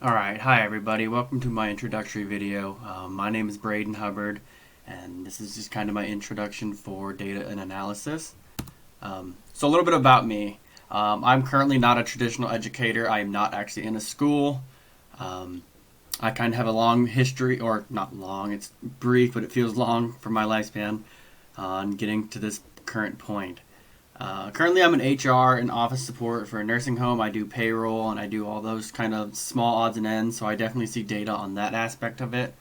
Alright, hi everybody, welcome to my introductory video. My name is Braden Hubbard, and this is just kind of my introduction for data and analysis. So a little bit about me. I'm currently not a traditional educator. I am not actually in a school. I kind of have a long history, or not long, it's brief, but it feels long for my lifespan on getting to this current point. Currently, I'm in HR and office support for a nursing home. I do payroll and I do all those kind of small odds and ends, so I definitely see data on that aspect of it.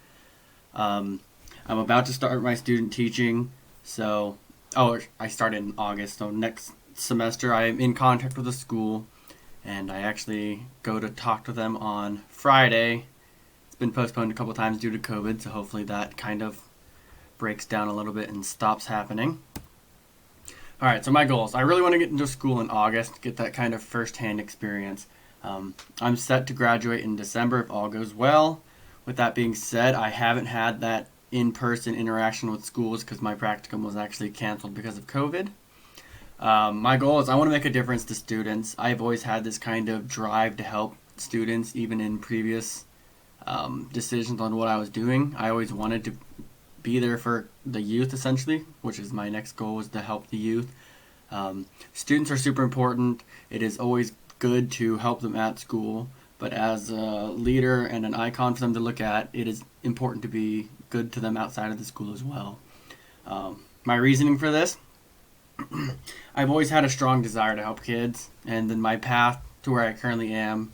I'm about to start my student teaching, I started in August, so next semester I am in contact with a school, and I actually go to talk to them on Friday. It's been postponed a couple times due to COVID, so hopefully that kind of breaks down a little bit and stops happening. Alright, so my goals. I really want to get into school in August, get that kind of first-hand experience. I'm set to graduate in December if all goes well. With that being said, I haven't had that in-person interaction with schools because my practicum was actually canceled because of COVID. My goal is I want to make a difference to students. I've always had this kind of drive to help students, even in previous decisions on what I was doing. I always wanted to be there for the youth, essentially, which is my next goal, is to help the youth. Students are super important. It is always good to help them at school, but as a leader and an icon for them to look at, it is important to be good to them outside of the school as well. My reasoning for this, I've always had a strong desire to help kids, and then my path to where I currently am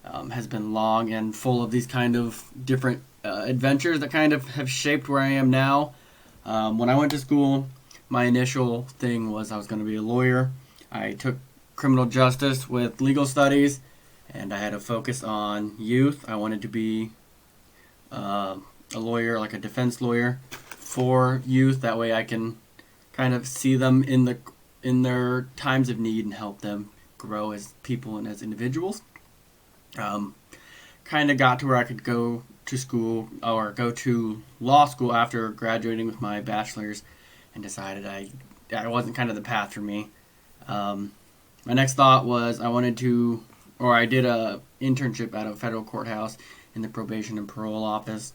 has been long and full of these kind of different adventures that kind of have shaped where I am now. When I went to school, my initial thing was I was going to be a lawyer. I took criminal justice with legal studies, and I had a focus on youth. I wanted to be a lawyer, like a defense lawyer for youth. That way I can kind of see them in their times of need and help them grow as people and as individuals. Kind of got to where I could go to school or go to law school after graduating with my bachelor's, and decided that wasn't kind of the path for me. My next thought was I did a internship at a federal courthouse in the probation and parole office,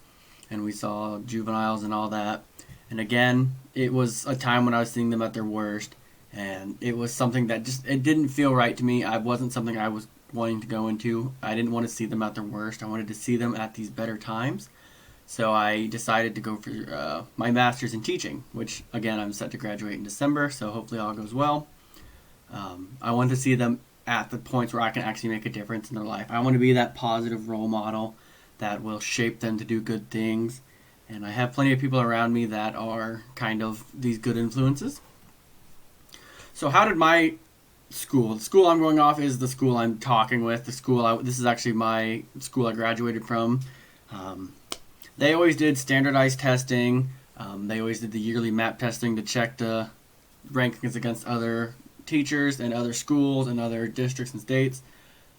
and we saw juveniles and all that. And again, it was a time when I was seeing them at their worst, and it was something that it didn't feel right to me. I wasn't something I was wanting to go into. I didn't want to see them at their worst. I wanted to see them at these better times. So I decided to go for my master's in teaching, which again I'm set to graduate in December, so hopefully all goes well. I want to see them at the points where I can actually make a difference in their life. I want to be that positive role model that will shape them to do good things, and I have plenty of people around me that are kind of these good influences. So how did the school I'm going off is the school I'm talking with. This is actually my school I graduated from. They always did standardized testing. They always did the yearly map testing to check the rankings against other teachers and other schools and other districts and states.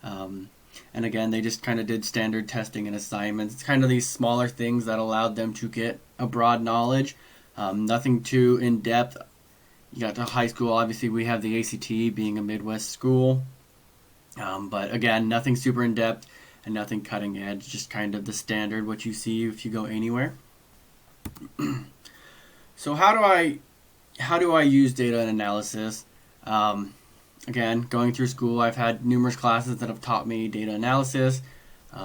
And again, they just kind of did standard testing and assignments. It's kind of these smaller things that allowed them to get a broad knowledge. Nothing too in-depth. You got to high school, obviously we have the ACT being a Midwest school. But again, nothing super in-depth and nothing cutting edge, just kind of the standard, what you see if you go anywhere. So how do I use data and analysis? Again, going through school, I've had numerous classes that have taught me data analysis.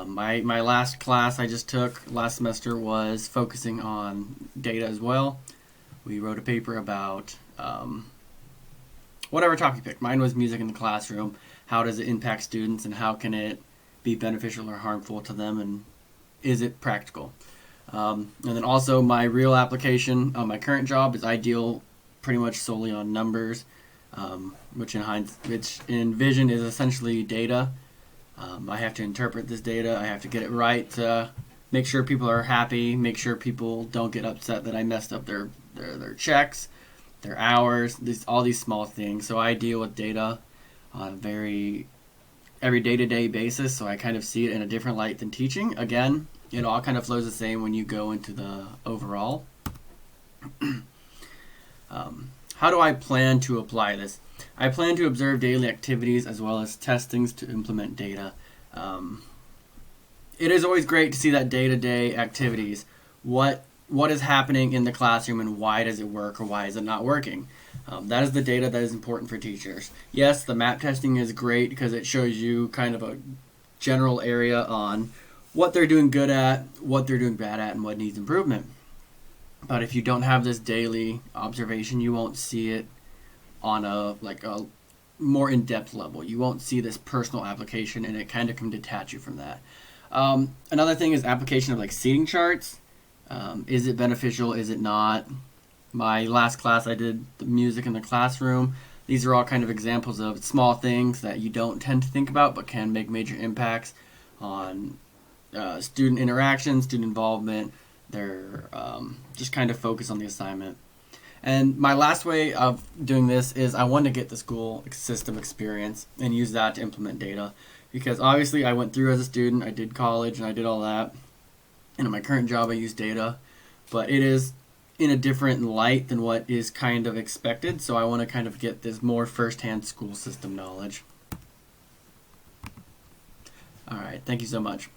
My last class I just took last semester was focusing on data as well. We wrote a paper about whatever topic you picked. Mine was music in the classroom. How does it impact students, and how can it be beneficial or harmful to them, and is it practical? And then also my real application on my current job is I deal pretty much solely on numbers, which in Vision is essentially data. I have to interpret this data. I have to get it right to make sure people are happy, make sure people don't get upset that I messed up their checks, their hours, all these small things. So I deal with data on every day-to-day basis, so I kind of see it in a different light than teaching. Again, it all kind of flows the same when you go into the overall. How do I plan to apply this? I plan to observe daily activities as well as testings to implement data. it is always great to see that day-to-day activities. What is happening in the classroom and why does it work or why is it not working? That is the data that is important for teachers. Yes, the map testing is great because it shows you kind of a general area on what they're doing good at, what they're doing bad at, and what needs improvement. But if you don't have this daily observation, you won't see it on a more in-depth level. You won't see this personal application, and it kind of can detach you from that. Another thing is application of seating charts. Is it beneficial? Is it not? My last class, I did the music in the classroom. These are all kind of examples of small things that you don't tend to think about but can make major impacts on student interaction, student involvement. They're just kind of focus on the assignment. And my last way of doing this is I want to get the school system experience and use that to implement data. Because obviously I went through as a student, I did college and I did all that. And in my current job I use data. But it is in a different light than what is kind of expected. So I want to kind of get this more firsthand school system knowledge. Alright, thank you so much.